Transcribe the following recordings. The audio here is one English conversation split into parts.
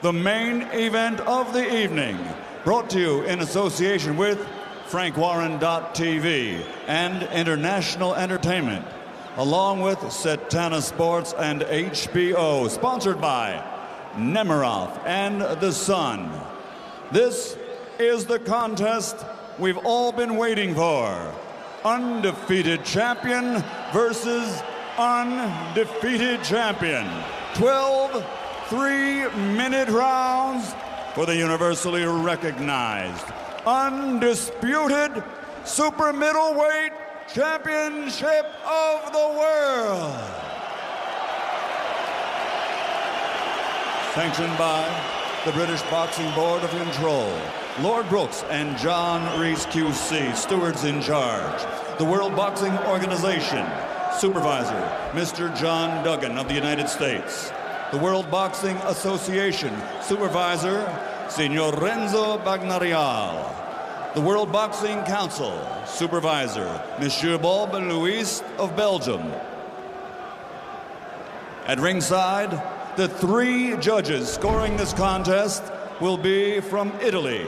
the main event of the evening, brought to you in association with FrankWarren.tv and International Entertainment, along with Setana Sports and HBO, sponsored by Nemiroff and The Sun. This is the contest we've all been waiting for. Undefeated champion versus undefeated champion. 12 3-minute rounds for the universally recognized, undisputed super middleweight championship of the world. Sanctioned by the British Boxing Board of Control, Lord Brooks and John Reese QC, stewards in charge. The World Boxing Organization, supervisor, Mr. John Duggan of the United States. The World Boxing Association, supervisor, Senor Renzo Bagnarial. The World Boxing Council, supervisor, Monsieur Bob Louis of Belgium. At ringside, the 3 judges scoring this contest will be from Italy.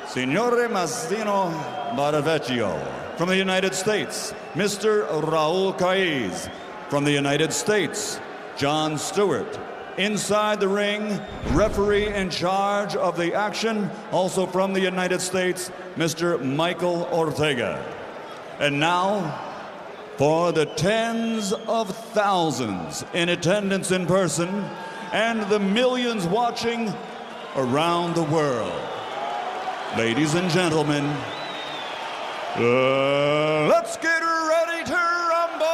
Signore Massimo Baravecchio. From the United States, Mr. Raul Caiz. From the United States, John Stewart. Inside the ring, referee in charge of the action, also from the United States, Mr. Michael Ortega. And now, for the tens of thousands in attendance in person and the millions watching around the world. Ladies and gentlemen, let's get ready to rumble!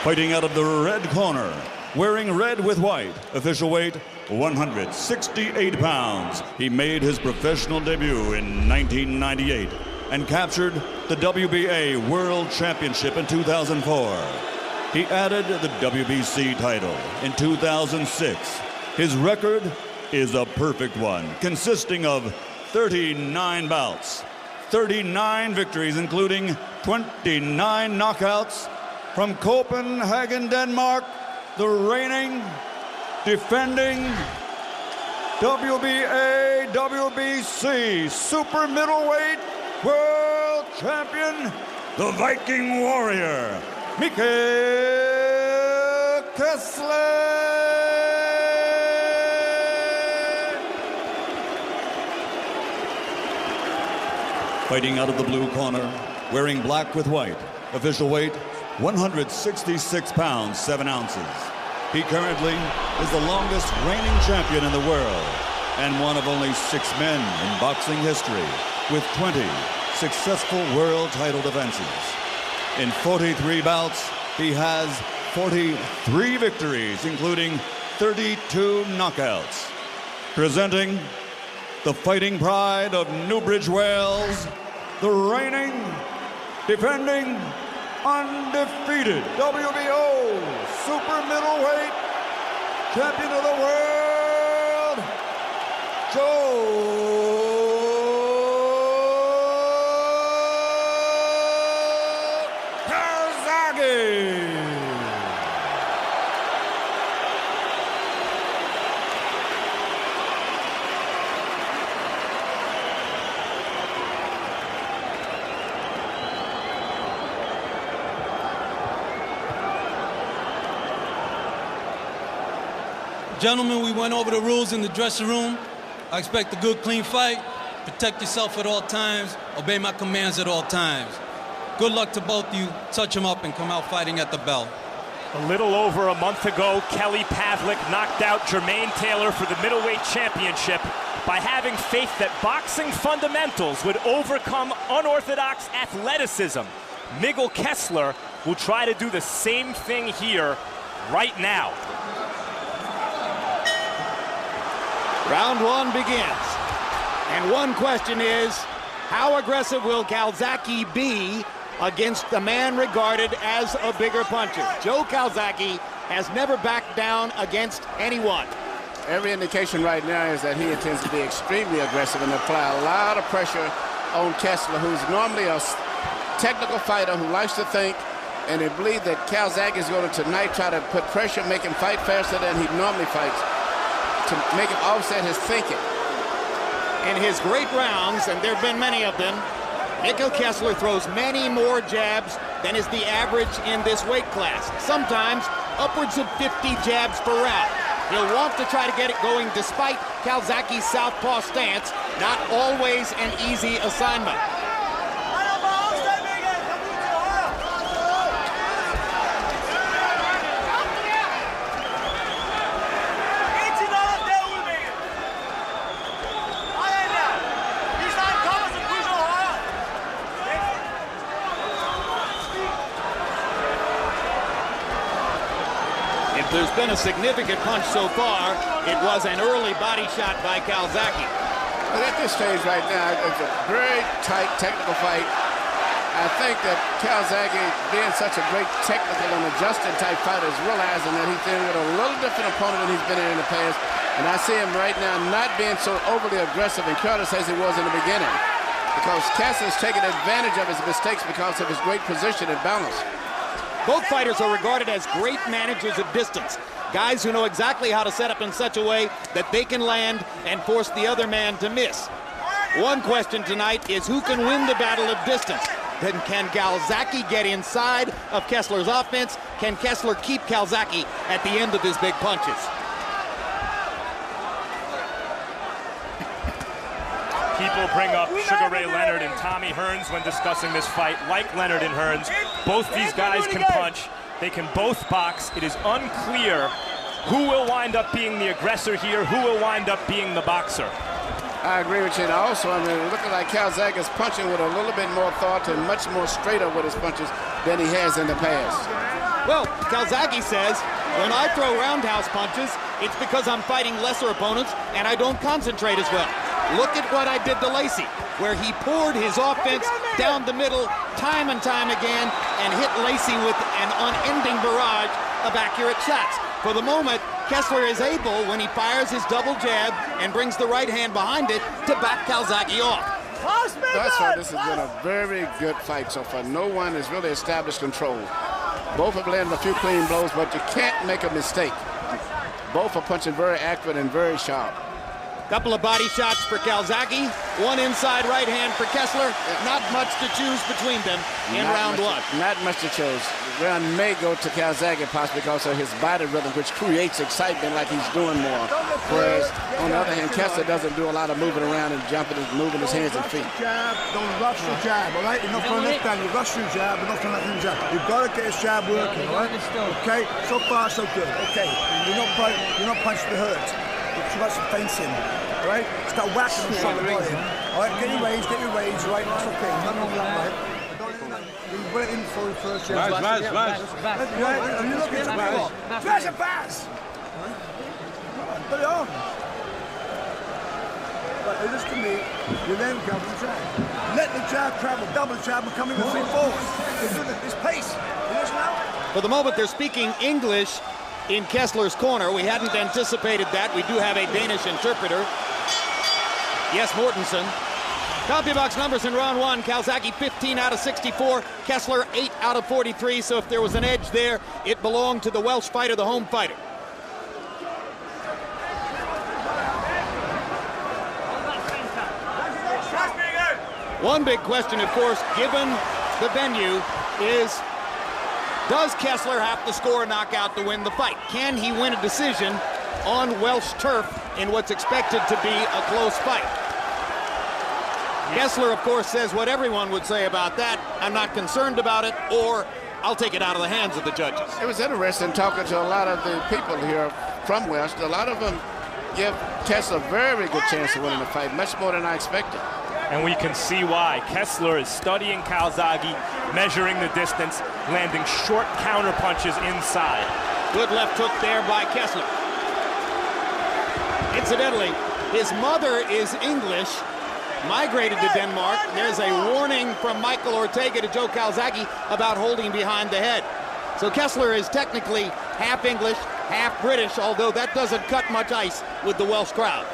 Fighting out of the red corner, wearing red with white, official weight 168 pounds. He made his professional debut in 1998 and captured the WBA World Championship in 2004. He added the WBC title in 2006. His record is a perfect one, consisting of 39 bouts, 39 victories, including 29 knockouts. From Copenhagen, Denmark, the reigning, defending WBA, WBC super middleweight world champion, the Viking warrior, Mikkel Kessler. Fighting out of the blue corner, wearing black with white, official weight 166 pounds, 7 ounces. He currently is the longest reigning champion in the world and one of only 6 men in boxing history with 20 successful world title defenses. In 43 bouts, he has 43 victories, including 32 knockouts. Presenting the fighting pride of Newbridge, Wales, the reigning, defending, undefeated WBO super middleweight champion of the world, Joe Calzaghe. Gentlemen, we went over the rules in the dressing room. I expect a good, clean fight. Protect yourself at all times. Obey my commands at all times. Good luck to both of you. Touch them up and come out fighting at the bell. A little over a month ago, Kelly Pavlik knocked out Jermaine Taylor for the middleweight championship by having faith that boxing fundamentals would overcome unorthodox athleticism. Mikkel Kessler will try to do the same thing here right now. Round 1 begins. And one question is, how aggressive will Calzaghe be against the man regarded as a bigger puncher? Joe Calzaghe has never backed down against anyone. Every indication right now is that he intends to be extremely aggressive and apply a lot of pressure on Kessler, who's normally a technical fighter who likes to think, and they believe that Calzaghe is going to tonight try to put pressure, make him fight faster than he normally fights, to make him offset his thinking. In his great rounds, and there have been many of them, Mikkel Kessler throws many more jabs than is the average in this weight class. Sometimes upwards of 50 jabs per round. He'll want to try to get it going despite Calzaghe's southpaw stance. Not always an easy assignment. If there's been a significant punch so far, it was an early body shot by Calzaghe. But at this stage right now, it's a very tight technical fight. I think that Calzaghe, being such a great technical and adjusted type fighter, is realizing that he's dealing with a little different opponent than he's been in the past. And I see him right now not being so overly aggressive and careless as he was in the beginning, because Kessler's taking advantage of his mistakes because of his great position and balance. Both fighters are regarded as great managers of distance. Guys who know exactly how to set up in such a way that they can land and force the other man to miss. One question tonight is who can win the battle of distance? Then can Calzaghe get inside of Kessler's offense? Can Kessler keep Calzaghe at the end of his big punches? People bring up Sugar Ray Leonard and Tommy Hearns when discussing this fight. Like Leonard and Hearns, both these guys can punch. They can both box. It is unclear who will wind up being the aggressor here, who will wind up being the boxer. I agree with you. And also, I mean, looking like Calzaghe is punching with a little bit more thought and much more straighter with his punches than he has in the past. Well, Calzaghe says, when I throw roundhouse punches, it's because I'm fighting lesser opponents and I don't concentrate as well. Look at what I did to Lacey, where he poured his offense down the middle time and time again and hit Lacey with an unending barrage of accurate shots. For the moment, Kessler is able, when he fires his double jab and brings the right hand behind it, to back Calzaghe off. That's why this has been a very good fight so far. No one has really established control. Both have landed a few clean blows, but you can't make a mistake. Both are punching very accurate and very sharp. Couple of body shots for Calzaghe, one inside right hand for Kessler. Not much to choose between them in round one. Not much to choose. Round may go to Calzaghe possibly because of his body rhythm, which creates excitement like he's doing more. Whereas, on the other hand, Kessler doesn't do a lot of moving around and jumping and moving his hands and feet. Jab, don't rush the jab, all right? You're not going left hand, you rush your jab, you're not going left hand jab. You've got to get his jab working, all right? Okay, so far so good. Okay, you're not punching the hurt. Too much fencing, all right? Start whacking the shot the body. All right, get your range, right? That's okay. Nothing wrong with that, right? You put it in for the first jab. Right. Are you looking at the Smash and pass! Put it on. But this to me, you then come to the jab. Let the jab travel, double jab, and come in with 3 forwards. It's pace. You listen now? For the moment, they're speaking English in Kessler's corner. We hadn't anticipated that. We do have a Danish interpreter. Yes, Mortensen. CompuBox numbers in round one. Calzaghe 15 out of 64. Kessler 8 out of 43. So if there was an edge there, it belonged to the Welsh fighter, the home fighter. One big question, of course, given the venue, is does Kessler have to score a knockout to win the fight? Can he win a decision on Welsh turf in what's expected to be a close fight? Kessler, of course, says what everyone would say about that. I'm not concerned about it, or I'll take it out of the hands of the judges. It was interesting talking to a lot of the people here from Welsh. A lot of them give Kessler a very good chance of winning the fight, much more than I expected. And we can see why. Kessler is studying Calzaghe, measuring the distance, landing short counter punches inside. Good left hook there by Kessler. Incidentally, his mother is English, migrated to Denmark. There's a warning from Michael Ortega to Joe Calzaghe about holding behind the head. So Kessler is technically half English, half British, although that doesn't cut much ice with the Welsh crowd.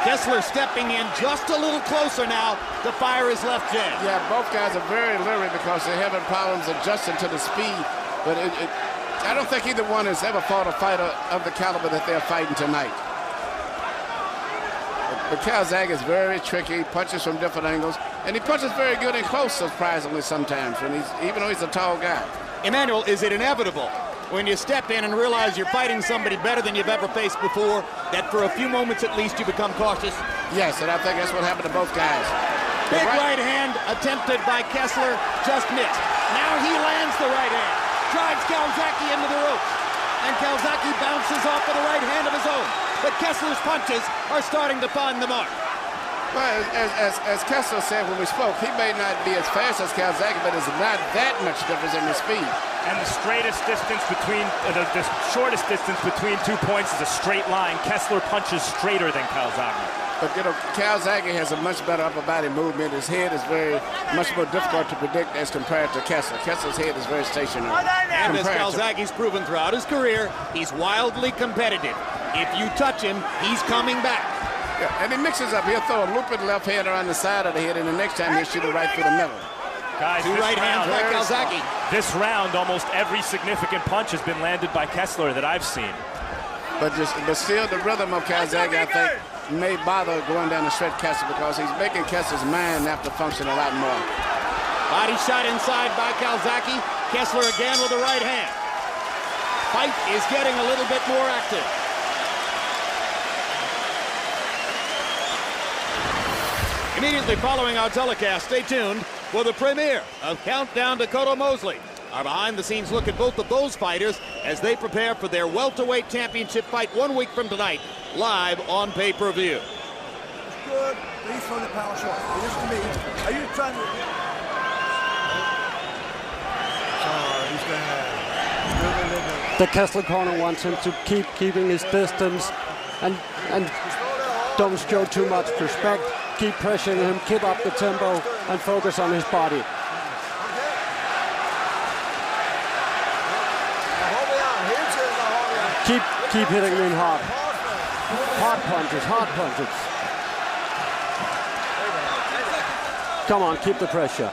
Kessler stepping in just a little closer now to fire his left jab. Yeah, both guys are very leery because they're having problems adjusting to the speed. But I don't think either one has ever fought a fighter of the caliber that they're fighting tonight. But Calzaghe is very tricky, punches from different angles, and he punches very good and close, surprisingly, sometimes, even though he's a tall guy. Emmanuel, is it inevitable when you step in and realize you're fighting somebody better than you've ever faced before, that for a few moments at least you become cautious? Yes, and I think that's what happened to both guys. Big right hand attempted by Kessler, just missed. Now he lands the right hand, drives Calzaghe into the ropes, and Calzaghe bounces off with a right hand of his own. But Kessler's punches are starting to find the mark. Well, as Kessler said when we spoke, he may not be as fast as Calzaghe, but there's not that much difference in the speed. And the straightest distance between, the shortest distance between 2 points is a straight line. Kessler punches straighter than Calzaghe. But, you know, Calzaghe has a much better upper body movement. His head is very much more difficult to predict as compared to Kessler. Kessler's head is very stationary. And as Calzaghe's proven throughout his career, he's wildly competitive. If you touch him, he's coming back. Yeah, and he mixes up. He'll throw a looping left hand around the side of the head, and the next time he'll shoot it right through the middle. Guys, two right hands by Calzaghe. This round, almost every significant punch has been landed by Kessler that I've seen. But still, the rhythm of Calzaghe, I think, may bother going down the stretch Kessler because he's making Kessler's mind have to function a lot more. Body shot inside by Calzaghe. Kessler again with the right hand. Fight is getting a little bit more active. Immediately following our telecast, stay tuned for the premiere of Countdown to Cotto Mosley. Our behind-the-scenes look at both of those fighters as they prepare for their welterweight championship fight 1 week from tonight, live on pay-per-view. It's good. He's throwing the power shot. Listen to me. Are you trying to... The Kessler corner wants him to keep keeping his distance and don't show too much respect. Keep pressuring him, keep up the tempo, and focus on his body. Keep hitting him in hard. Hard punches, hard punches. Come on, keep the pressure.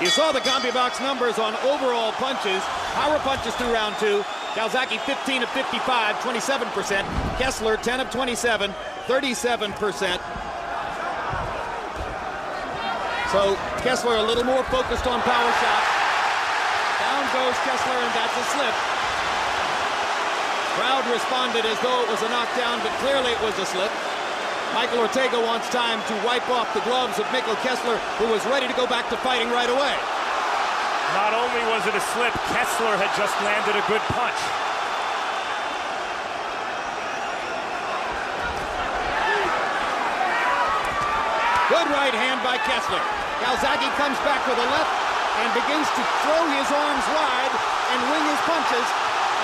You saw the CompuBox numbers on overall punches, power punches through round 2. Calzaghe 15 of 55, 27%. Kessler 10 of 27, 37%. So Kessler a little more focused on power shots. Down goes Kessler, and that's a slip. Crowd responded as though it was a knockdown, but clearly it was a slip. Michael Ortega wants time to wipe off the gloves of Mikkel Kessler, who was ready to go back to fighting right away. Not only was it a slip, Kessler had just landed a good punch. Good right hand by Kessler. Calzaghe comes back with a left and begins to throw his arms wide and wing his punches.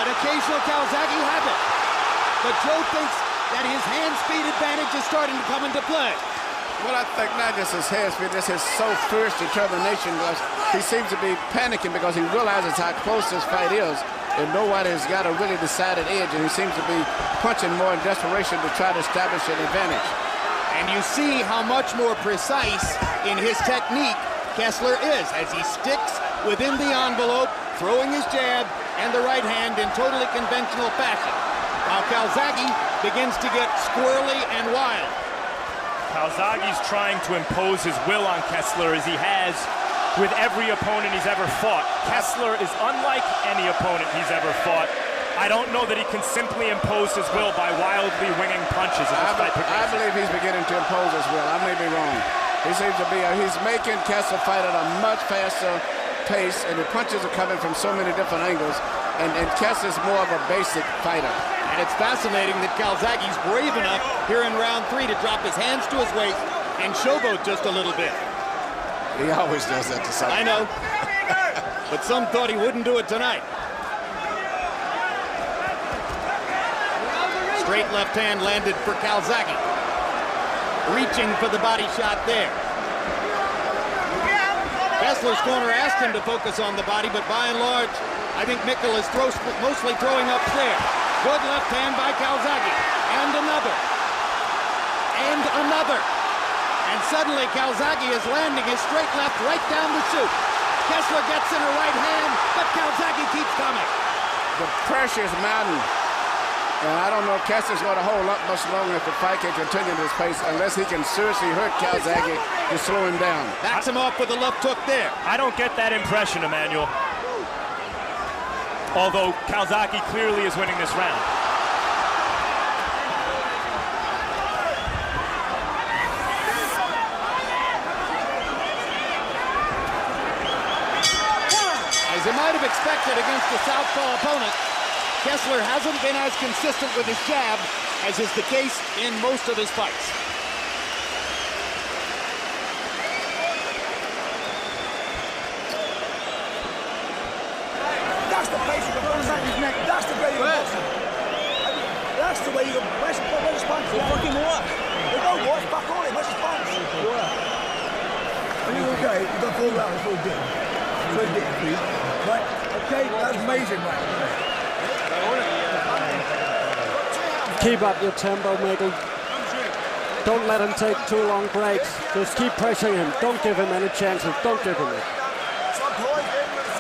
An occasional Calzaghe habit. But Joe thinks that his hand speed advantage is starting to come into play. Well, I think not just his hand speed, just his so fierce determination. He seems to be panicking because he realizes how close this fight is, and nobody's got a really decided edge, and he seems to be punching more in desperation to try to establish an advantage. And you see how much more precise in his technique Kessler is as he sticks within the envelope, throwing his jab and the right hand in totally conventional fashion, while Calzaghe begins to get squirrely and wild. Calzaghe's trying to impose his will on Kessler as he has with every opponent he's ever fought. Kessler is unlike any opponent he's ever fought. I don't know that he can simply impose his will by wildly winging punches. I believe he's beginning to impose his will. I may be wrong. He seems to be, he's making Kessler fight at a much faster pace, and the punches are coming from so many different angles, and Kessler's more of a basic fighter. And it's fascinating that Calzaghe's brave enough here in round 3 to drop his hands to his waist and showboat just a little bit. He always does that to somebody. I know. But some thought he wouldn't do it tonight. Straight left hand landed for Calzaghe. Reaching for the body shot there. Kessler's corner asked him to focus on the body, but by and large, I think Mikkel is mostly throwing up there. Good left hand by Calzaghe. And another. And another. And suddenly Calzaghe is landing his straight left right down the chute. Kessler gets in her right hand, but Calzaghe keeps coming. The pressure is mounting. And I don't know if Kessler's going to hold up much longer if the fight can continue this pace unless he can seriously hurt Calzaghe to slow him down. Backs him off with a left hook there. I don't get that impression, Emmanuel. Although Calzaghe clearly is winning this round. As you might have expected against a southpaw opponent, Kessler hasn't been as consistent with his jab as is the case in most of his fights. That's the pace you can box his neck. That's the way you can box him. That's the way you can. Where's his punch? Fucking what? Don't watch back on it. Where's his punch? What? Are you okay? You don't fall down. It's all good. It's all good, please. Right? Okay, that's amazing, right? Keep up your tempo, Mikkel. Don't let him take too long breaks. Just keep pressuring him. Don't give him any chances. Don't give him it.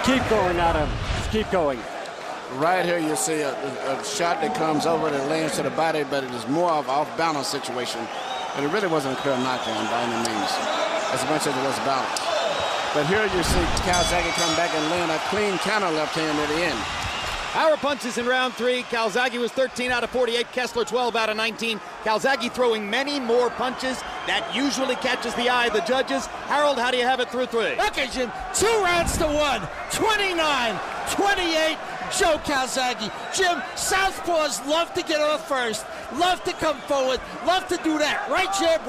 Keep going at him. Just keep going. Right here you see a shot that comes over that lands to the body, but it is more of an off-balance situation. And it really wasn't a clear knockdown by any means, as much as it was balance. But here you see Calzaghe come back and land a clean counter left hand at the end. Power punches in round 3. Calzaghe was 13 out of 48. Kessler 12 out of 19. Calzaghe throwing many more punches. That usually catches the eye of the judges. Harold, how do you have it through 3? Okay, Jim. 2 rounds to 1. 29-28. Joe Calzaghe. Jim, southpaws love to get off first. Love to come forward. Love to do that. Right jab,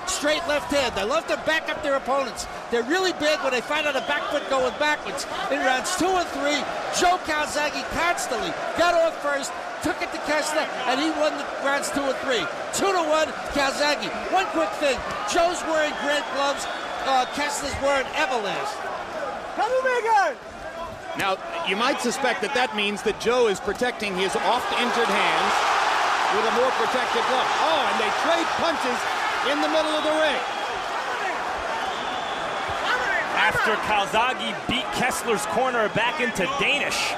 straight left hand. They love to back up their opponents. They're really big when they find out a back foot going backwards. In rounds 2 and 3, Joe Calzaghe constantly got off first, took it to Kessler, and he won the rounds 2 and 3. 2-1, Calzaghe. One quick thing. Joe's wearing Grant gloves. Kessler's wearing Everlast. Come here, Now, you might suspect that that means that Joe is protecting his oft-injured hands with a more protected glove. Oh, and they trade punches in the middle of the ring. After Calzaghe beat Kessler's corner back into Danish,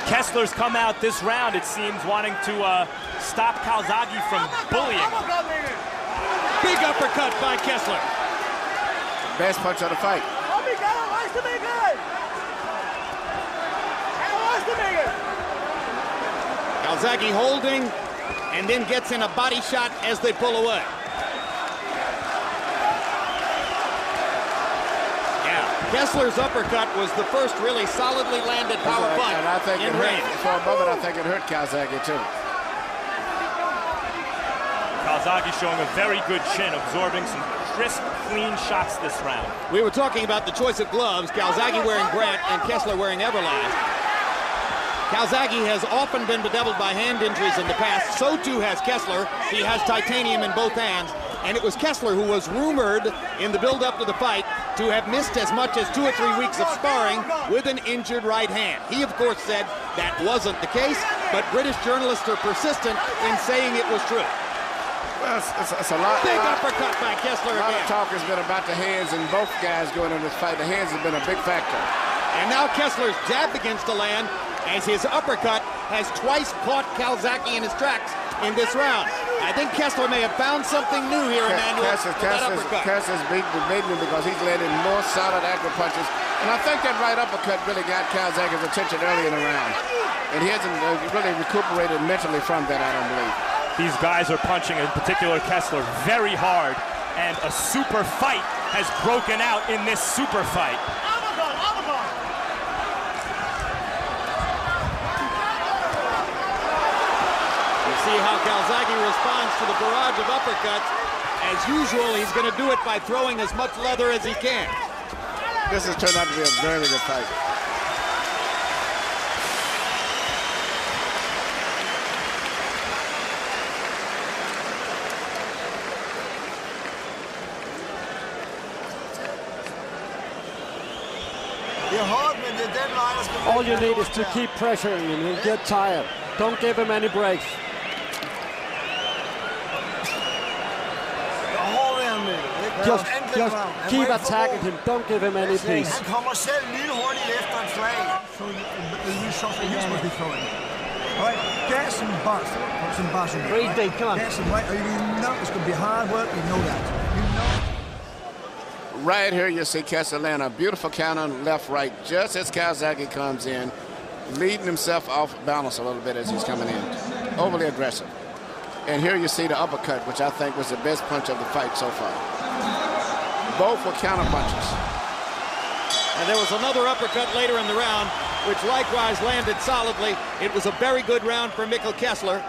Kessler's come out this round, it seems, wanting to stop Calzaghe from bullying. Big uppercut by Kessler. Best punch of the fight. Calzaghe holding and then gets in a body shot as they pull away. Yeah, Kessler's uppercut was the first really solidly landed power punch. And I think in it hurt, range. for a moment, I think it hurt Calzaghe too. Calzaghe showing a very good chin, absorbing some crisp, clean shots this round. We were talking about the choice of gloves. Calzaghe wearing Grant and Kessler wearing Everlast. Calzaghe has often been bedeviled by hand injuries in the past. So too has Kessler. He has titanium in both hands. And it was Kessler who was rumored in the build-up to the fight to have missed as much as 2 or 3 weeks of sparring with an injured right hand. He, of course, said that wasn't the case, but British journalists are persistent in saying it was true. Well, it's a lot. Big uppercut by Kessler A lot again. of talk has been about the hands, and both guys going in this fight. The hands have been a big factor. And now Kessler's jab begins to land as his uppercut has twice caught Calzaghe in his tracks in this round. I think Kessler may have found something new here, Emmanuel. Kessler's beating him because he's landing more solid active punches. And I think that right uppercut really got Calzaghe's attention early in the round. And he hasn't really recuperated mentally from that, I don't believe. These guys are punching, in particular Kessler, very hard. And a super fight has broken out in this super fight. See how Calzaghe responds to the barrage of uppercuts. As usual, he's going to do it by throwing as much leather as he can. This has turned out to be a very good fight. All you need is to keep pressuring him. He'll get tired. Don't give him any breaks. Just keep attacking him. Don't give him any peace. Han kommer selv lynhurtigt efter en slag. So you shot the heels must be throwing. All right, get some bars. Some bars in there. Great day, come on. Get some right. You know it's going to be hard work. You know that. You know. Right here, you see Kessler land a beautiful counter left, right, just as Calzaghe comes in, leading himself off balance a little bit as he's coming in. Overly aggressive. And here you see the uppercut, which I think was the best punch of the fight so far. Both were counter punches. And there was another uppercut later in the round, which likewise landed solidly. It was a very good round for Mikkel Kessler.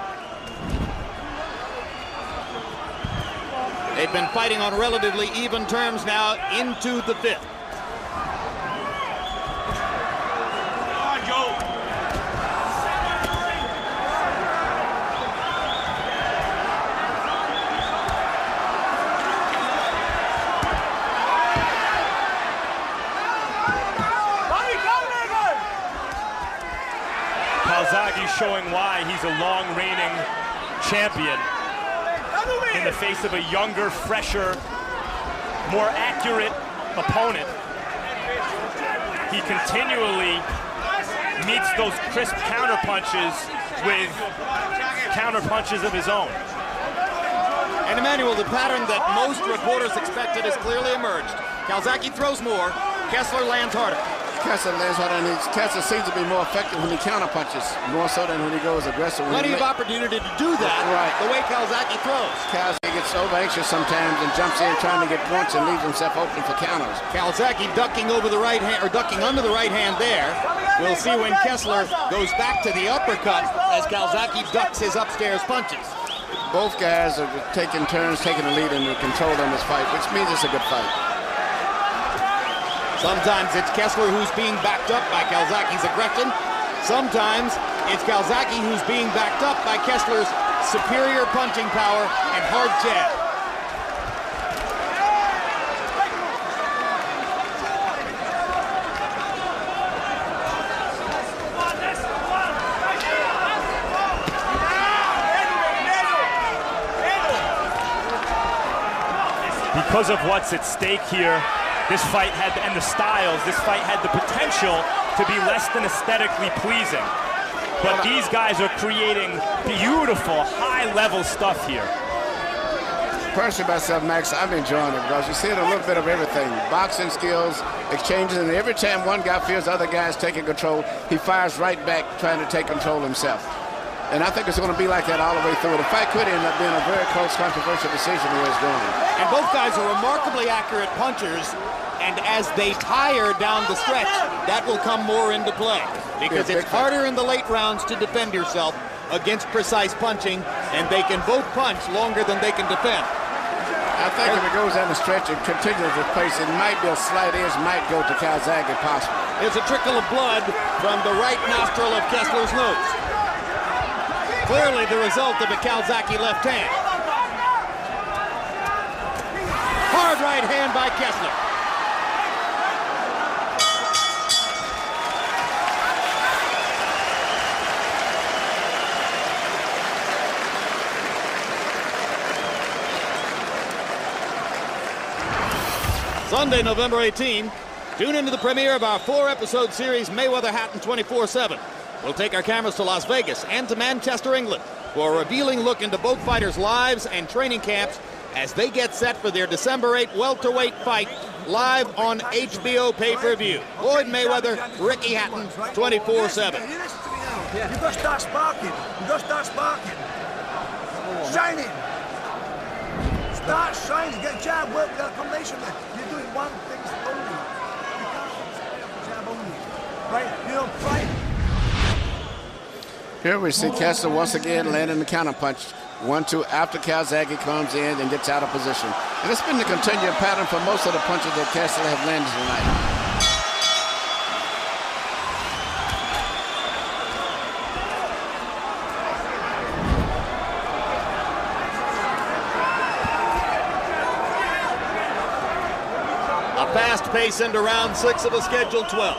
They've been fighting on relatively even terms now into the fifth. Come on, Joe. Calzaghe showing why he's a long-reigning champion in the face of a younger, fresher, more accurate opponent. He continually meets those crisp counterpunches with counterpunches of his own. And Emmanuel, the pattern that most reporters expected has clearly emerged. Calzaghe throws more, Kessler lands harder. Kessler lands harder, and Kessler seems to be more effective when he counterpunches, more so than when he goes aggressive. Plenty of opportunity to do that, right, the way Calzaghe throws. Calzaghe gets over anxious sometimes and jumps in trying to get points and leaves himself open for counters. Calzaghe ducking over the right hand, or ducking under the right hand there. We'll see when Kessler goes back to the uppercut as Calzaghe ducks his upstairs punches. Both guys are taking turns, taking the lead and the control in this fight, which means it's a good fight. Sometimes it's Kessler who's being backed up by Calzaghe's aggression. Sometimes it's Calzaghe who's being backed up by Kessler's superior punching power and hard jab. Because of what's at stake here, this fight had, and the styles, this fight had the potential to be less than aesthetically pleasing. But these guys are creating beautiful, high-level stuff here. Personally, myself, Max, I'm enjoying it because you see a little bit of everything. Boxing skills, exchanges, and every time one guy feels the other guy's taking control, he fires right back trying to take control himself. And I think it's going to be like that all the way through. The fight could end up being a very close, controversial decision the way it's going. And both guys are remarkably accurate punchers, and as they tire down the stretch, that will come more into play. Because it's harder in the late rounds to defend yourself against precise punching, and they can both punch longer than they can defend. I think if it goes down the stretch and continues to pace, it might be a slight edge, might go to Calzaghe possibly. There's a trickle of blood from the right nostril of Kessler's nose. Clearly the result of a Calzaghe left hand. Hard right hand by Kessler. Sunday, November 18. Tune into the premiere of our 4-episode series, Mayweather Hatton 24/7. We'll take our cameras to Las Vegas and to Manchester, England, for a revealing look into both fighters' lives and training camps as they get set for their December 8 welterweight fight live on HBO pay-per-view. Floyd Mayweather, Ricky Hatton, 24/7. You've got to start sparking. You've got to start sparking. Shining. Start shining. Get jab work with that combination there. You're doing one thing only. You can't jab only. Right? You don't fight. Here we see Kessler once again landing the counterpunch. 1-2 after Calzaghe comes in and gets out of position. And it's been the continuing pattern for most of the punches that Kessler have landed tonight. A fast pace into round 6 of the scheduled 12.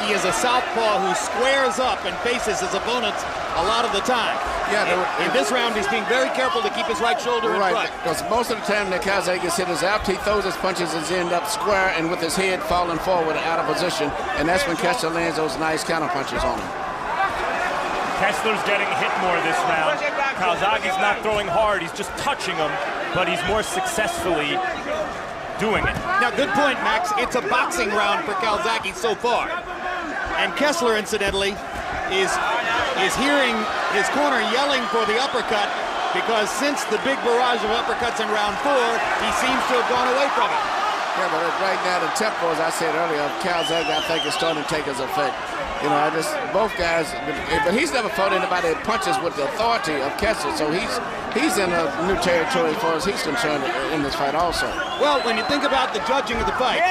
Calzaghe is a southpaw who squares up and faces his opponents a lot of the time. Yeah, in this round, he's being very careful to keep his right shoulder in front. Because most of the time that Calzaghe gets hit is out, he throws his punches and end up square and with his head falling forward out of position, and that's when Kessler lands those nice counter punches on him. Kessler's getting hit more this round. Calzaghe's not throwing hard, he's just touching him, but he's more successfully doing it. Now, good point, Max. It's a boxing round for Calzaghe so far. And Kessler, incidentally, is hearing his corner yelling for the uppercut because since the big barrage of uppercuts in round 4, he seems to have gone away from it. Yeah, but right now the tempo, as I said earlier, of Calzaghe, I think is starting to take his effect. You know, both guys, but he's never fought anybody that punches with the authority of Kessler, so he's in a new territory as far as he's concerned in this fight also. Well, when you think about the judging of the fight,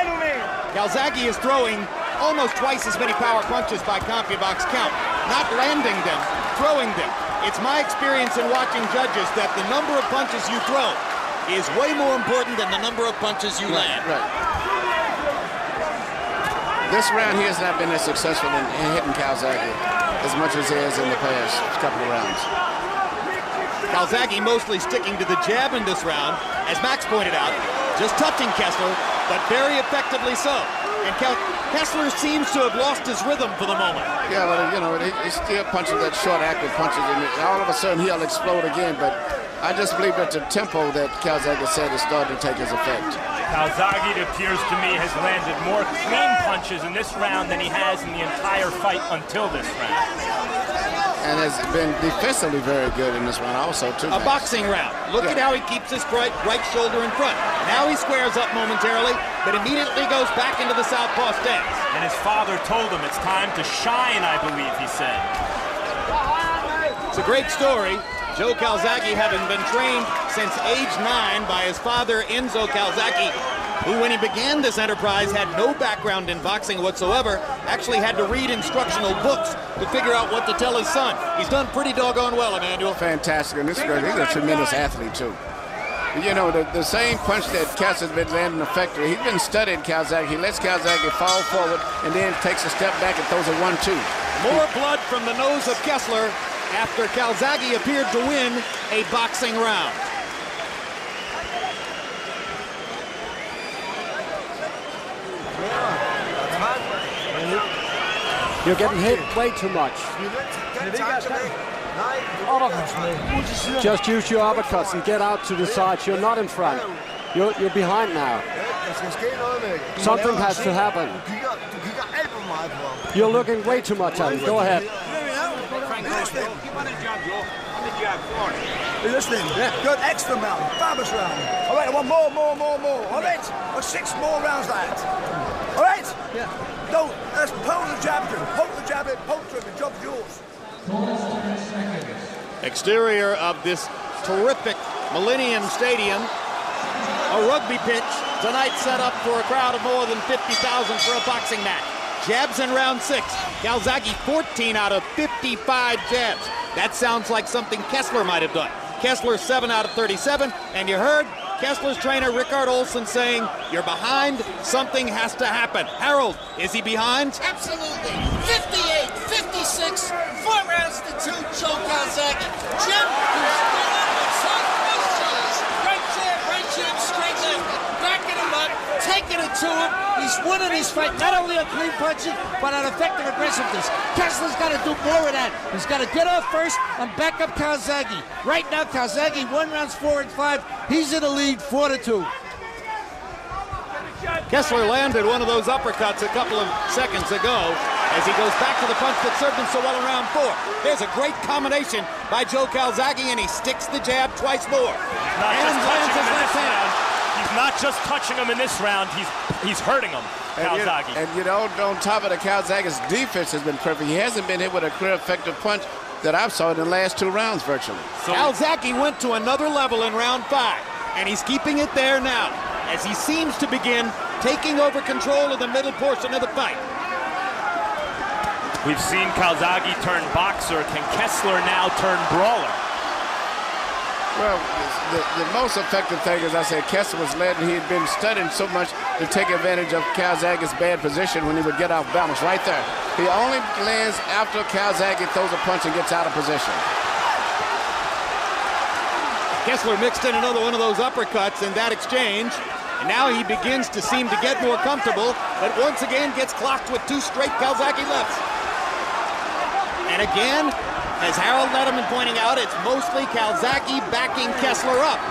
Calzaghe is throwing almost twice as many power punches by CompuBox count, not landing them, throwing them. It's my experience in watching judges that the number of punches you throw is way more important than the number of punches you land. Right. This round he has not been as successful in hitting Calzaghe as much as he has in the past couple of rounds. Calzaghe mostly sticking to the jab in this round, as Max pointed out, just touching Kessler, but very effectively so. And Kessler seems to have lost his rhythm for the moment. Yeah, but you know, he still punches that short, active punches, and all of a sudden he'll explode again. But I just believe that the tempo that Calzaghe said is starting to take his effect. Calzaghe, it appears to me, has landed more clean punches in this round than he has in the entire fight until this round. And has been defensively very good in this round also, too. A boxing round. Look at how he keeps his right shoulder in front. Now he squares up momentarily, but immediately goes back into the southpaw stance. And his father told him it's time to shine, I believe he said. It's a great story. Joe Calzaghe, having been trained since age 9 by his father, Enzo Calzaghe, who, when he began this enterprise, had no background in boxing whatsoever, actually had to read instructional books to figure out what to tell his son. He's done pretty doggone well, Emmanuel. Fantastic, and this guy, he's a tremendous athlete, too. You know, the same punch that Kessler's been landing effectively, he's been studying Calzaghe. He lets Calzaghe fall forward and then takes a step back and throws a 1-2. More blood from the nose of Kessler after Calzaghe appeared to win a boxing round. You're getting hit way too much. Just use your uppercuts and get out to the sides. You're not in front. You're behind now. Something has to happen. You're looking way too much at him. Go ahead. You're listening? Yeah. Good, extra round, fabulous round. All right, I want more. All right, or 6 more rounds like that. All right? Yeah. No, let's poke the jab to him. Poke the jab in, poke to him. The job's yours. Exterior of this terrific Millennium Stadium, a rugby pitch tonight set up for a crowd of more than 50,000 for a boxing match. Jabs in round 6. Calzaghe 14 out of 55 jabs. That sounds like something Kessler might have done. Kessler 7 out of 37, and you heard Kessler's trainer Rickard Olsen saying, "You're behind, something has to happen." Harold, is he behind? Absolutely. 58, 56, 4 rounds to 2, Joe Calzaghe. Jim, right jab, straight left, backing him up, taking it to him. He's winning his fight, not only on clean punching, but on effective aggressiveness. Kessler's got to do more of that. He's got to get off first and back up Calzaghe. Right now, Calzaghe won rounds 4 and 5. He's in the lead, 4-2. Kessler landed one of those uppercuts a couple of seconds ago as he goes back to the punch that served him so well in round 4. There's a great combination by Joe Calzaghe, and he sticks the jab twice more. He's not just touching him in this round, he's hurting him, Calzaghe. And you know, on top of the Calzaghe's defense has been perfect. He hasn't been hit with a clear effective punch that I've saw in the last 2 rounds virtually. So Calzaghe went to another level in round 5, and he's keeping it there now as he seems to begin taking over control of the middle portion of the fight. We've seen Calzaghe turn boxer. Can Kessler now turn brawler? Well, the most effective thing, as I said, Kessler was led, and he had been studying so much to take advantage of Calzaghe's bad position when he would get off balance right there. He only lands after Calzaghe throws a punch and gets out of position. Kessler mixed in another one of those uppercuts in that exchange. And now he begins to seem to get more comfortable, but once again gets clocked with 2 straight Calzaghe lefts. And again, as Harold Letterman pointing out, it's mostly Calzaghe backing Kessler up.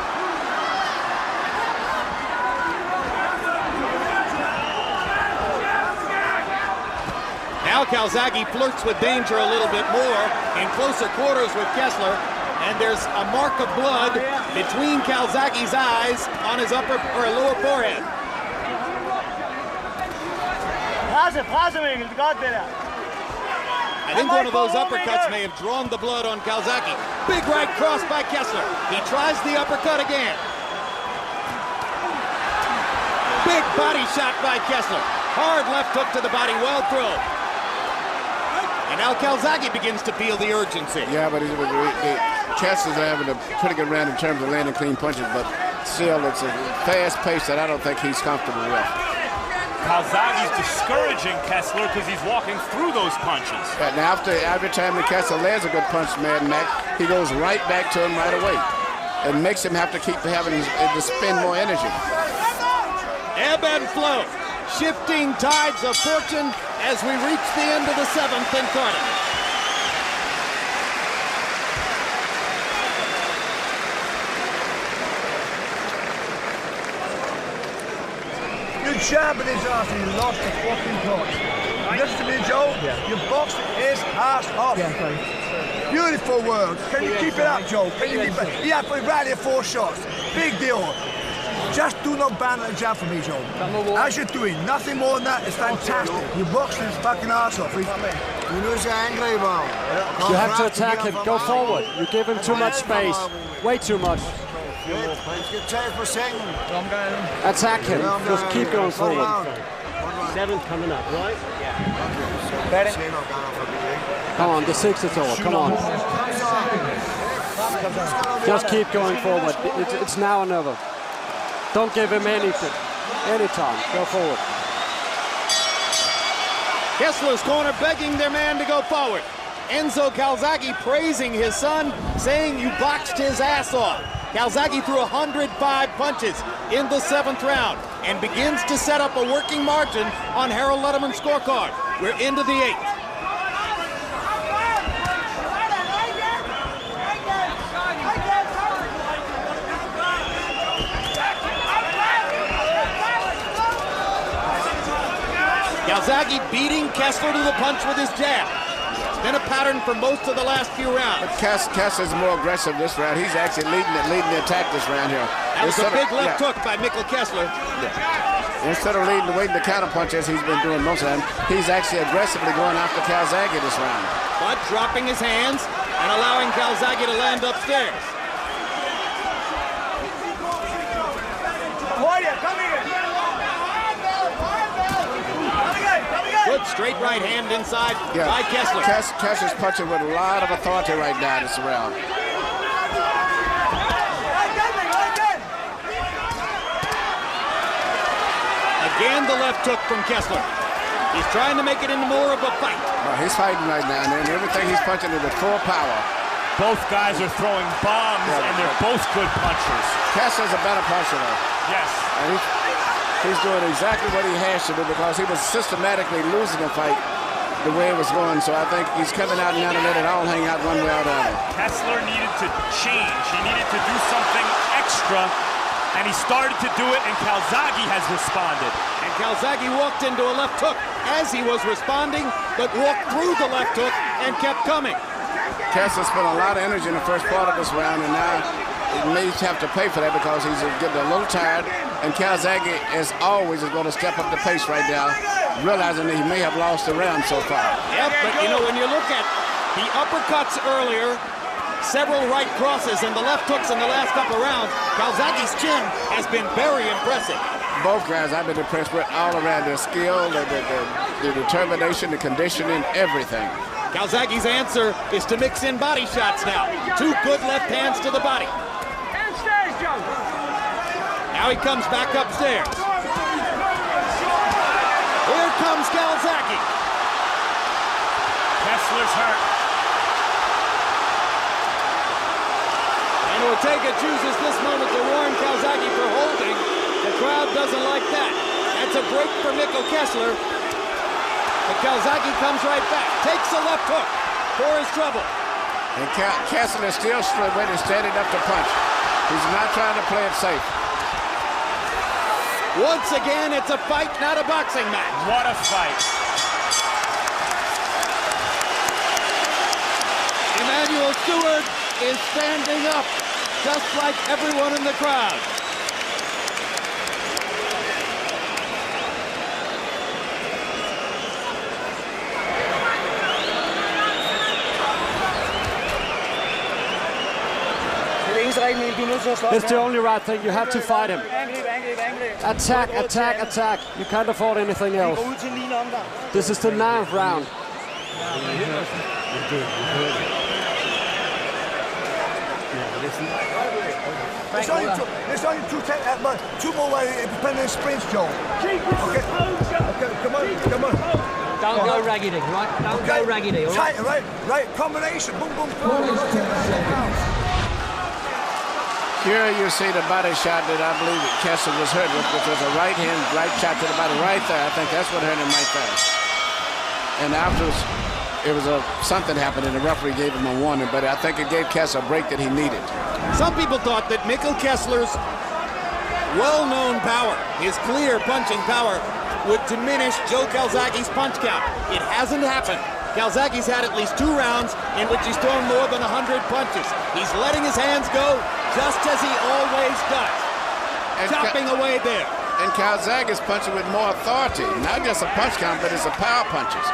Now Calzaghe flirts with danger a little bit more in closer quarters with Kessler. And there's a mark of blood between Calzaghe's eyes on his upper or lower forehead. I think one of those uppercuts may have drawn the blood on Calzaghe. Big right cross by Kessler. He tries the uppercut again. Big body shot by Kessler. Hard left hook to the body, well thrown. And now Calzaghe begins to feel the urgency. Yeah, but Kessler's having a pretty good round in terms of landing clean punches, but still it's a fast pace that I don't think he's comfortable with. Calzaghe's discouraging Kessler because he's walking through those punches. Yeah, now every time the Kessler lands a good punch, Mad Mac, he goes right back to him right away. It makes him have to keep having to spend more energy. Ebb and flow, shifting tides of fortune as we reach the end of the 7th in Cardiff. You jabbing his ass and you lost the fucking punch. Listen to me, Joe. Yeah. You boxed his ass off. Yeah, thanks. Beautiful words. Can you keep it up, Joe? Can you keep it? He had to rally 4 shots. Big deal. Just do not ban the jab for me, Joe. As you're doing, nothing more than that. It's fantastic. You boxed his fucking ass off. You have to attack him. Go forward. You give him too much space. Way too much. Attack him. Just keep going forward. 7th coming up, right? Better. Come on, the 6th is over. Come on. Just keep going forward. It's now or never. Don't give him anything. Anytime. Go forward. Kessler's corner begging their man to go forward. Enzo Calzaghe praising his son, saying you boxed his ass off. Calzaghe threw 105 punches in the 7th round and begins to set up a working margin on Harold Letterman's scorecard. We're into the 8th. Calzaghe beating Kessler to the punch with his jab. It's been a pattern for most of the last few rounds. But Kessler's more aggressive this round. He's actually leading the attack this round here. That was a big left hook by Mikkel Kessler. Yeah. Instead of waiting to counter punch as he's been doing most of the time, he's actually aggressively going after Calzaghe this round. But dropping his hands and allowing Calzaghe to land upstairs. Come here. Good straight right hand inside by Kessler. Kessler's punching with a lot of authority right now this round. Again, the left hook from Kessler. He's trying to make it into more of a fight. Well, he's fighting right now, and everything he's punching is with full power. Both guys are throwing bombs, and they're both good punchers. Kessler's a better puncher, though. Yes. And he's doing exactly what he has to do because he was systematically losing the fight the way it was going. So I think he's coming out now to let it all hang out one way or the other. Kessler needed to change. He needed to do something extra, and he started to do it, and Calzaghe has responded. And Calzaghe walked into a left hook as he was responding, but walked through the left hook and kept coming. Kessler spent a lot of energy in the first part of this round, and now he may have to pay for that because he's getting a little tired. And Calzaghe, as always, is going to step up the pace right now, realizing that he may have lost the round so far. Yep, but you know, when you look at the uppercuts earlier, several right crosses, and the left hooks in the last couple of rounds, Calzaghe's chin has been very impressive. Both guys I've been impressed with all around their skill, the determination, the conditioning, everything. Calzaghe's answer is to mix in body shots now. 2 good left hands to the body. Now he comes back upstairs. Here comes Calzaghe. Kessler's hurt. And Ortega chooses this moment to warn Calzaghe for holding. The crowd doesn't like that. That's a break for Mikkel Kessler. But Calzaghe comes right back, takes a left hook for his trouble. And Kessler is still steady enough to punch. He's not trying to play it safe. Once again, it's a fight, not a boxing match. What a fight. Emmanuel Stewart is standing up, just like everyone in the crowd. It's the only right thing. You have to fight him. Attack, attack, attack. You can't afford anything else. This is the 9th round. There's only two more independent sprints, Joel. Okay, come on. Don't go raggedy, right? Don't go raggedy, all right? Tight, right, combination, boom, boom, boom. Here you see the body shot that I believe that Kessler was hurt with, which was a right shot to the body right there. I think that's what hurt him right there. And afterwards, it was something happened and the referee gave him a warning, but I think it gave Kessler a break that he needed. Some people thought that Mikkel Kessler's well-known power, his clear punching power, would diminish Joe Calzaghe's punch count. It hasn't happened. Calzaghe's had at least 2 rounds in which he's thrown more than 100 punches. He's letting his hands go just as he always does. And chopping away there. And Calzaghe is punching with more authority. Not just a punch count, but it's a power punches.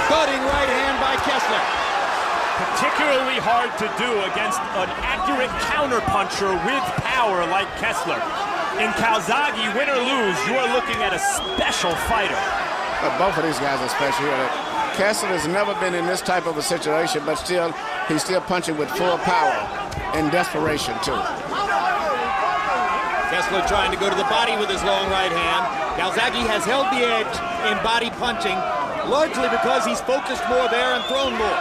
Cutting right hand by Kessler. Particularly hard to do against an accurate counterpuncher with power like Kessler. In Calzaghe, win or lose, you are looking at a special fighter. But both of these guys are special here. Kessler has never been in this type of a situation, but still, he's still punching with full power and desperation, too. Kessler trying to go to the body with his long right hand. Calzaghe has held the edge in body punching, largely because he's focused more there and thrown more.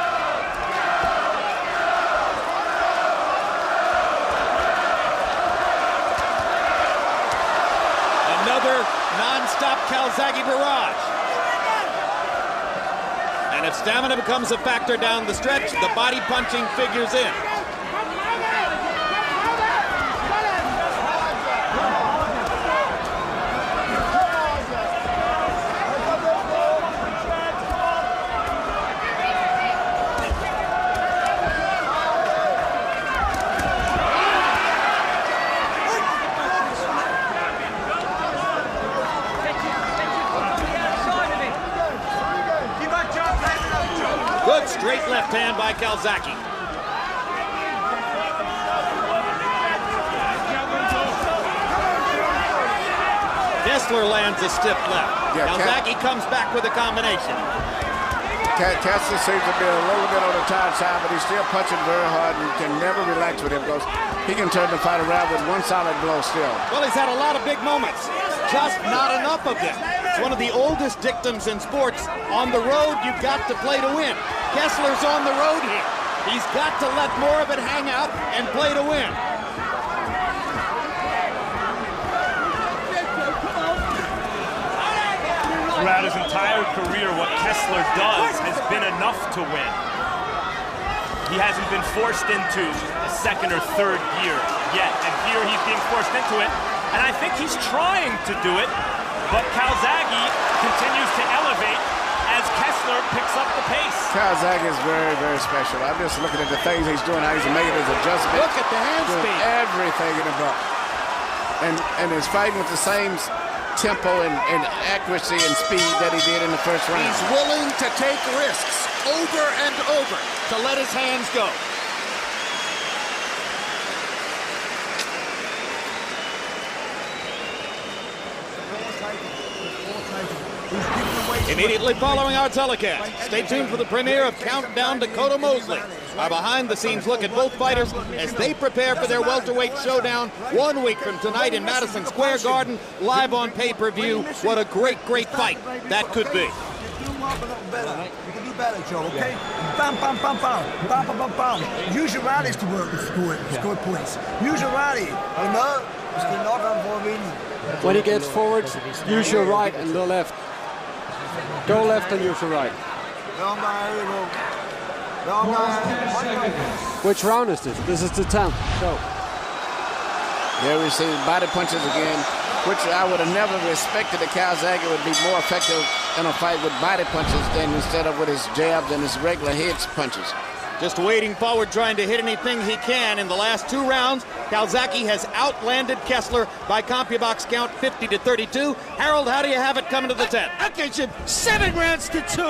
Another non-stop Calzaghe barrage. And if stamina becomes a factor down the stretch, the body punching figures in. Good straight left hand by Calzaghe. Kessler lands a stiff left. Yeah, Calzaghe comes back with a combination. Kessler seems to be a little bit on the tired side, but he's still punching very hard and can never relax with him because he can turn the fight around with one solid blow still. Well, he's had a lot of big moments, just not enough of them. It's one of the oldest dictums in sports. On the road, you've got to play to win. Kessler's on the road here. He's got to let more of it hang out and play to win. Throughout his entire career, what Kessler does has been enough to win. He hasn't been forced into a second or third gear yet, and here he's being forced into it, and I think he's trying to do it, but Calzaghe continues to elevate as Kessler picks up the pace. Calzaghe is very, very special. I'm just looking at the things he's doing, how he's making his adjustments. Look at the hand speed. Everything in the book. And is fighting with the same tempo and accuracy and speed that he did in the first round. He's willing to take risks over and over to let his hands go. Immediately following our telecast, stay tuned for the premiere of Countdown to Dakota Mosley. Our behind-the-scenes look at both fighters as they prepare for their welterweight showdown 1 week from tonight in Madison Square Garden, live on pay-per-view. What a great, great fight that could be. better, Joe, okay? Bam, bam, bam, bam, bam, bam, bam, bam. Use your rallies to work with score points. Use your rally. I know. It's the knock on for me. When he gets forward, use your right and the left. Go left and use your right. Which round is this? This is the 10th. Go. There we see body punches again, which I would have never respected that Calzaghe would be more effective in a fight with body punches than instead of with his jabs and his regular head punches. Just wading forward, trying to hit anything he can. In the last 2 rounds, Calzaghe has outlanded Kessler by CompuBox count 50-32. Harold, how do you have it coming to the 10th? Okay, Jim, 7 rounds to 2,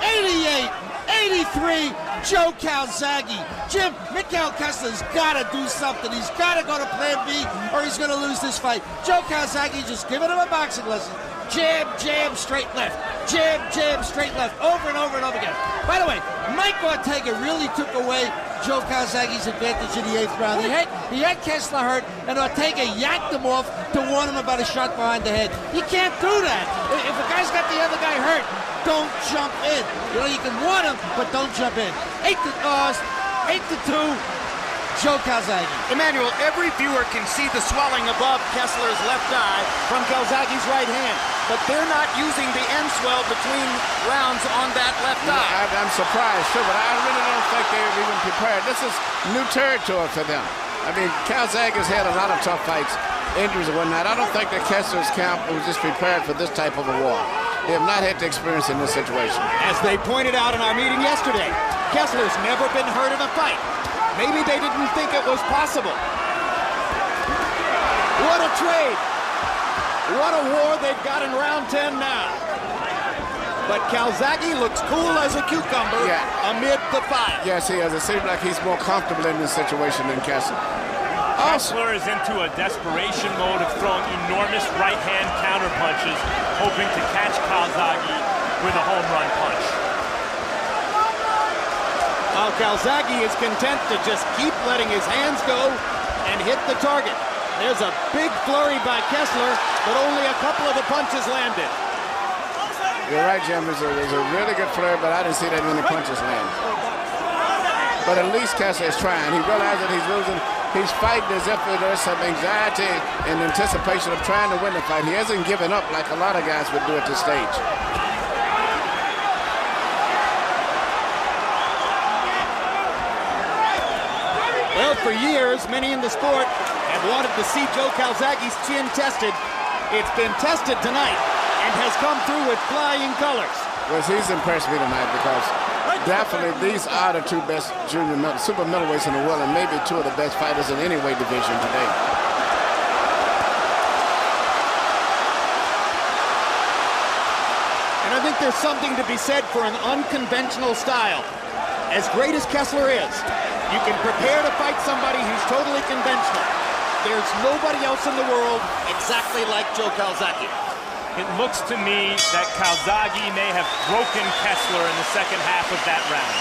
88, 83, Joe Calzaghe. Jim, Mikkel Kessler's got to do something. He's got to go to plan B or he's going to lose this fight. Joe Calzaghe just giving him a boxing lesson. Jab, jab, straight left. Jab, jab, straight left. Over and over and over again. By the way, Mike Ortega really took away Joe Calzaghe's advantage in the 8th round. He had Kessler hurt, and Ortega yanked him off to warn him about a shot behind the head. You can't do that. If a guy's got the other guy hurt, don't jump in. You know, you can warn him, but don't jump in. 8-2, Joe Calzaghe. Emmanuel, every viewer can see the swelling above Kessler's left eye from Calzaghe's right hand, but they're not using the end swell between rounds on that left eye. I'm surprised too, but I really don't think they're even prepared. This is new territory for them. I mean, Calzaghe has had a lot of tough fights, injuries and whatnot. I don't think that Kessler's camp was just prepared for this type of a war. They have not had the experience in this situation. As they pointed out in our meeting yesterday, Kessler's never been hurt in a fight. Maybe they didn't think it was possible. What a trade. What a war they've got in round 10 now. But Calzaghe looks cool as a cucumber amid the fight. Yes, he has. It seems like he's more comfortable in this situation than Kessler. Kessler is into a desperation mode of throwing enormous right-hand counter punches, hoping to catch Calzaghe with a home run punch. While Calzaghe is content to just keep letting his hands go and hit the target. There's a big flurry by Kessler, but only a couple of the punches landed. You're right, Jim. There's a really good flurry, but I didn't see that many punches land. But at least Kessler is trying. He realized that he's losing. He's fighting as if there's some anxiety and anticipation of trying to win the fight. He hasn't given up like a lot of guys would do at this stage. Well, for years, many in the sport have wanted to see Joe Calzaghe's chin tested. It's been tested tonight and has come through with flying colors. Well, he's impressed me tonight because definitely these are the 2 best super middleweights in the world and maybe 2 of the best fighters in any weight division today. And I think there's something to be said for an unconventional style. As great as Kessler is, you can prepare to fight somebody who's totally conventional. There's nobody else in the world exactly like Joe Calzaghe. It looks to me that Calzaghe may have broken Kessler in the second half of that round.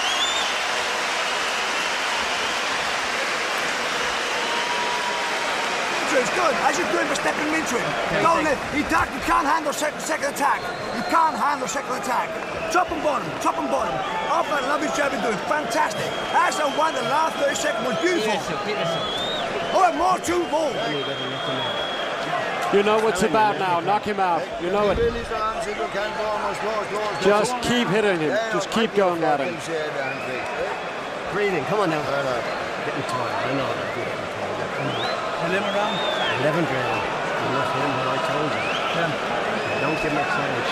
It's good. As you're doing for stepping into him. Don't let he attack. You can't handle second attack. You can't handle second attack. Top and bottom, top and bottom. After that lovely job you're doing, fantastic. As I won the last 30 seconds was beautiful. Oh, more 2 more. You know what's about now. Knock him out. You know it. Just keep hitting him. Just keep going at him. Breathing. Come on now. Getting tired. I know. 11 round? 11th round. I'm not hitting what I told you. Don't give him a chance.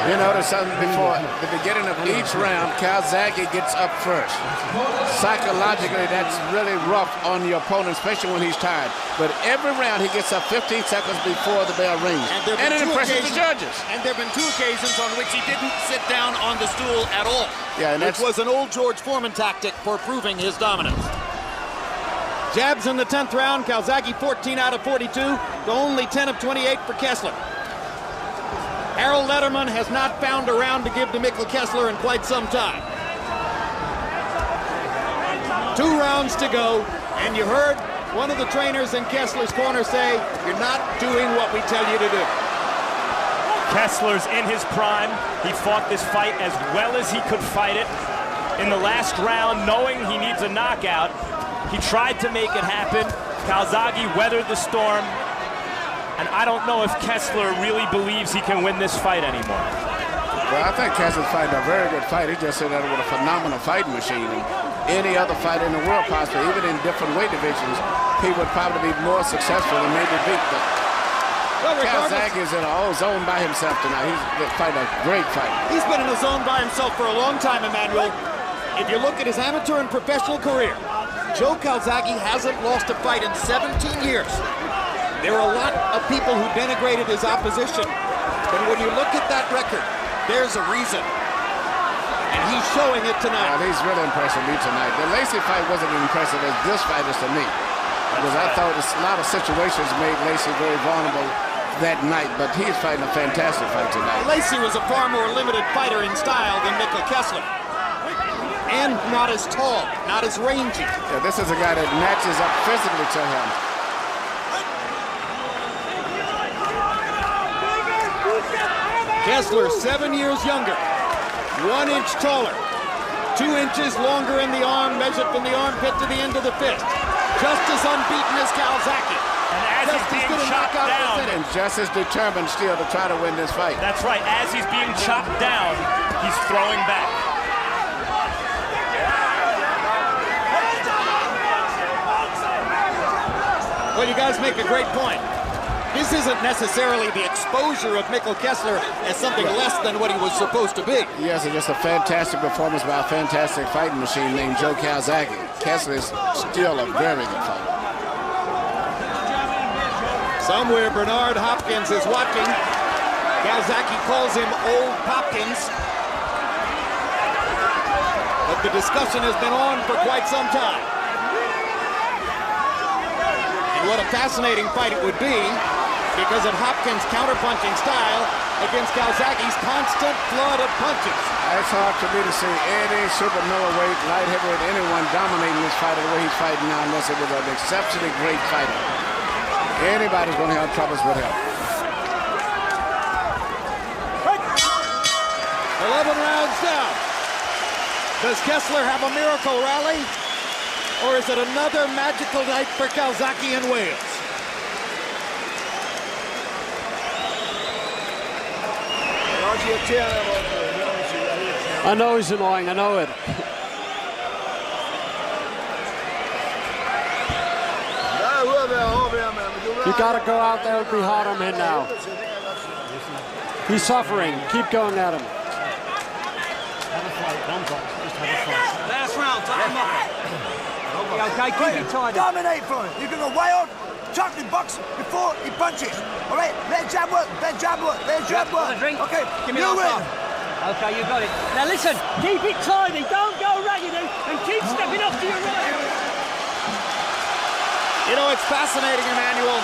You notice something before the beginning of each round, Calzaghe gets up first. Psychologically, that's really rough on your opponent, especially when he's tired. But every round, he gets up 15 seconds before the bell rings. And it impresses the judges. And there have been 2 occasions on which he didn't sit down on the stool at all. Yeah, and which was an old George Foreman tactic for proving his dominance. Jabs in the 10th round. Calzaghe 14 out of 42 to only 10 of 28 for Kessler. Harold Letterman has not found a round to give to Mikkel Kessler in quite some time. 2 rounds to go, and you heard one of the trainers in Kessler's corner say, "You're not doing what we tell you to do." Kessler's in his prime. He fought this fight as well as he could fight it. In the last round, knowing he needs a knockout, he tried to make it happen. Calzaghe weathered the storm. And I don't know if Kessler really believes he can win this fight anymore. Well, I think Kessler's fighting a very good fight. He just said that with a phenomenal fighting machine. And any other fighter in the world, possibly, even in different weight divisions, he would probably be more successful and maybe beat them. Well, Calzaghe is in a whole zone by himself tonight. He's fighting a great fight. He's been in a zone by himself for a long time, Emmanuel. If you look at his amateur and professional career, Joe Calzaghe hasn't lost a fight in 17 years. There are a lot of people who denigrated his opposition, but when you look at that record, there's a reason. And he's showing it tonight. Well, he's really impressing me tonight. The Lacey fight wasn't as impressive as this fight is to me, because I thought a lot of situations made Lacey very vulnerable that night, but he's fighting a fantastic fight tonight. Lacey was a far more limited fighter in style than Mikkel Kessler. And not as tall, not as rangy. Yeah, this is a guy that matches up physically to him. Kessler, 7 years younger, 1 inch taller, 2 inches longer in the arm, measured from the armpit to the end of the fist. Just as unbeaten as Calzaghe. And as he's being chopped down, and just as determined still to try to win this fight. That's right. As he's being chopped down, he's throwing back. Well, you guys make a great point. This isn't necessarily the exposure of Mikkel Kessler as something less than what he was supposed to be. Yes, it's just a fantastic performance by a fantastic fighting machine named Joe Calzaghe. Kessler is still a very good fighter. Somewhere Bernard Hopkins is watching. Calzaghe calls him Old Hopkins. But the discussion has been on for quite some time. And what a fascinating fight it would be, because of Hopkins' counterpunching style against Calzaghe's constant flood of punches. It's hard for me to see any super middleweight, light heavyweight, anyone dominating this fight the way he's fighting now, unless it was an exceptionally great fighter. Anybody's going to have troubles with him. 11 rounds down. Does Kessler have a miracle rally? Or is it another magical night for Calzaghe in Wales? I know he's annoying, I know it. You gotta go out there and be hard on him now. He's suffering. Keep going at him. Last round, tie him up. Okay, keep it tight. Dominate for him. You're going to wild, chocolate box before he punches. All right, let jab work, let jab work, let jab work. Okay, give me you that win. Okay, you got it. Now listen, keep it tidy. Don't go raggedy and keep stepping off to your right. You know, it's fascinating, Emmanuel.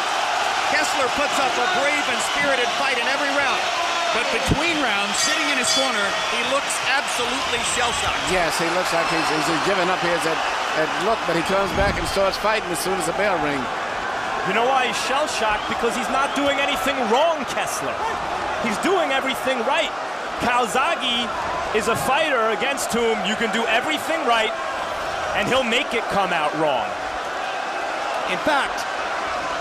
Kessler puts up a brave and spirited fight in every round. But between rounds, sitting in his corner, he looks absolutely shell-shocked. Yes, he looks like he's giving up his look, but he comes back and starts fighting as soon as the bell rings. You know why he's shell-shocked? Because he's not doing anything wrong, Kessler. He's doing everything right. Calzaghe is a fighter against whom you can do everything right, and he'll make it come out wrong. In fact,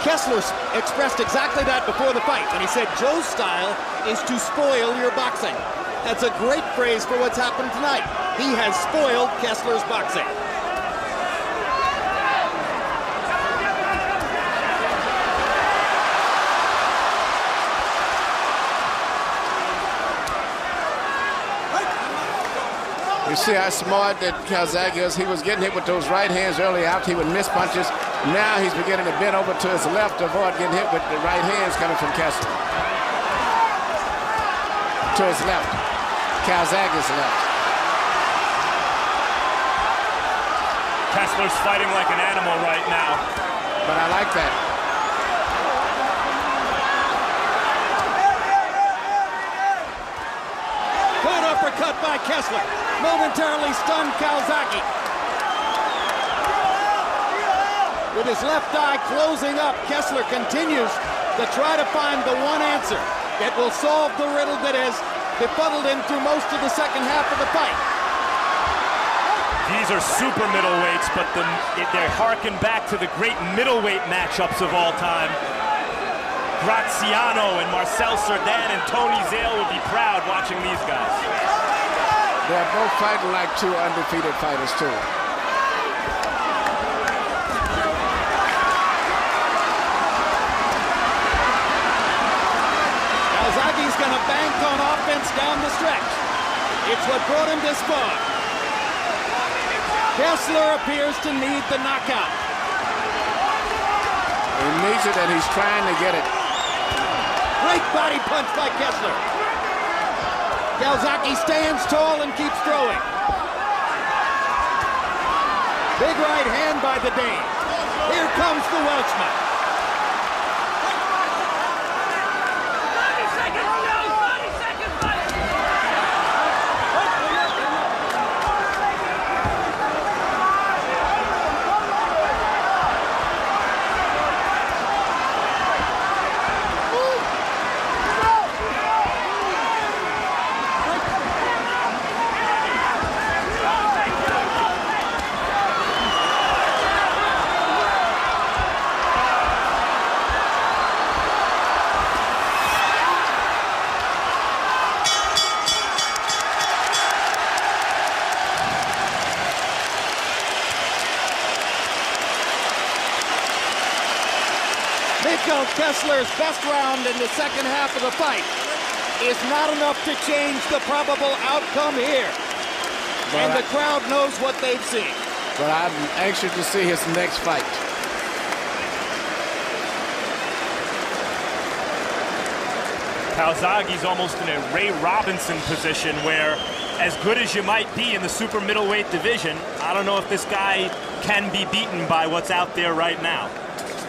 Kessler expressed exactly that before the fight when he said Joe's style is to spoil your boxing. That's a great phrase for what's happened tonight. He has spoiled Kessler's boxing. You see how smart that Calzaghe is. He was getting hit with those right hands early out. He would miss punches. Now he's beginning to bend over to his left to avoid getting hit with the right hands coming from Kessler. To his left. Calzaghe's left. Kessler's fighting like an animal right now. But I like that. Good uppercut by Kessler. Momentarily stunned Calzaghe. With his left eye closing up, Kessler continues to try to find the one answer. that will solve the riddle that has befuddled him through most of the second half of the fight. These are super middleweights, but they're harking back to the great middleweight matchups of all time. Graziano and Marcel Cerdan and Tony Zale would be proud watching these guys. They're both fighting like two undefeated fighters, too. Calzaghe's going to bank on offense down the stretch. It's what brought him this far. Kessler appears to need the knockout. He needs it, and he's trying to get it. Great body punch by Kessler. Calzaghe stands tall and keeps throwing. Big right hand by the Dane. Here comes the Welshman. Mikkel Kessler's best round in the second half of the fight is not enough to change the probable outcome here. And the crowd knows what they've seen. But I'm anxious to see his next fight. Calzaghe's almost in a Ray Robinson position where, as good as you might be in the super middleweight division, I don't know if this guy can be beaten by what's out there right now.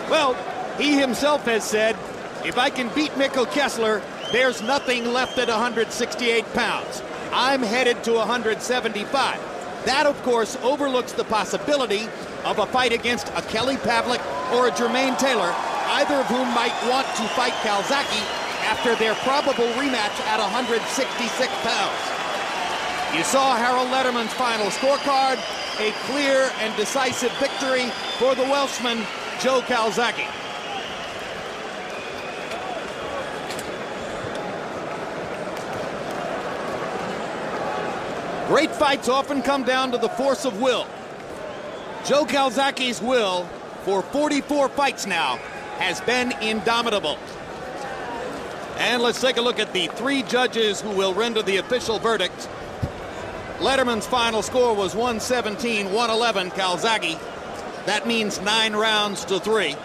Well, he himself has said, if I can beat Mikkel Kessler, there's nothing left at 168 pounds. I'm headed to 175. That, of course, overlooks the possibility of a fight against a Kelly Pavlik or a Jermaine Taylor, either of whom might want to fight Calzaghe after their probable rematch at 166 pounds. You saw Harold Lederman's final scorecard, a clear and decisive victory for the Welshman, Joe Calzaghe. Great fights often come down to the force of will. Joe Calzaghe's will, for 44 fights now, has been indomitable. And let's take a look at the three judges who will render the official verdict. Lederman's final score was 117-111 Calzaghe. That means 9 rounds to 3.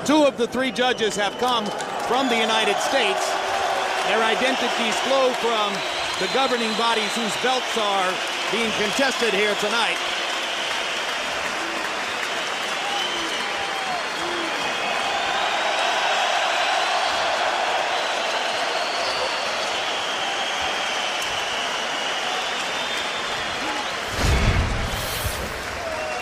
Two of the three judges have come from the United States. Their identities flow from the governing bodies whose belts are being contested here tonight.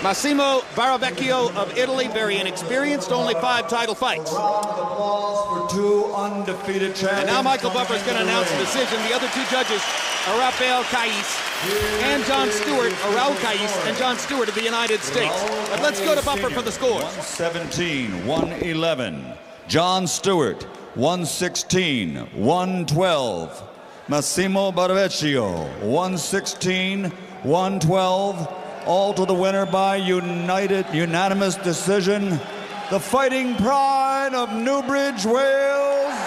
Massimo Baravecchio of Italy, very inexperienced, only 5 title fights. For 2 undefeated champions. And now Michael Buffer's going to announce the decision. The other 2 judges are Rafael Cais and John Stewart, or Raul Cais and John Stewart of the United States. But let's go to Buffer for the scores. 117-111. John Stewart, 116-112. Massimo Baravecchio, 116-112. All to the winner by unanimous decision. The fighting pride of Newbridge, Wales.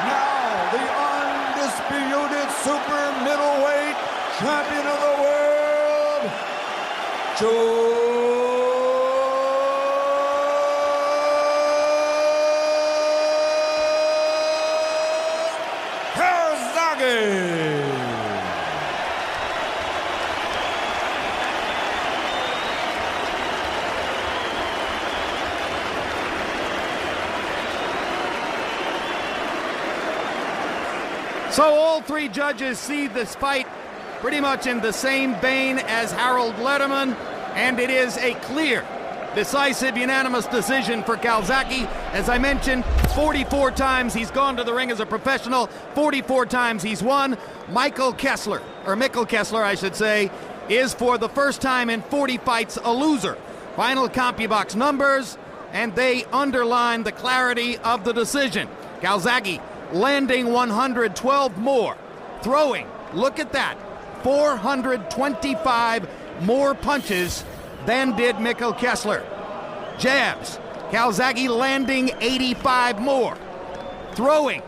Now the undisputed super middleweight champion of the world, Joe Calzaghe. So all 3 judges see this fight pretty much in the same vein as Harold Lederman, and it is a clear Decisive, unanimous decision for Calzaghe. As I mentioned, 44 times he's gone to the ring as a professional, 44 times he's won. Mikkel Kessler, I should say, is for the first time in 40 fights a loser. Final CompuBox numbers, and they underline the clarity of the decision. Calzaghe landing 112 more, throwing, look at that, 425 more punches than did Mikkel Kessler. Jabs, Calzaghe landing 85 more, throwing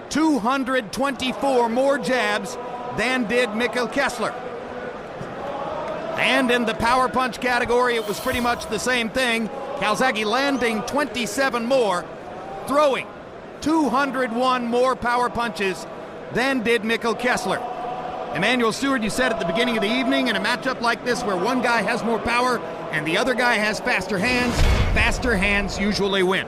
224 more jabs than did Mikkel Kessler. And in the power punch category, it was pretty much the same thing. Calzaghe landing 27 more, throwing 201 more power punches than did Mikkel Kessler. Emmanuel Stewart, you said at the beginning of the evening, in a matchup like this where one guy has more power and the other guy has faster hands usually win.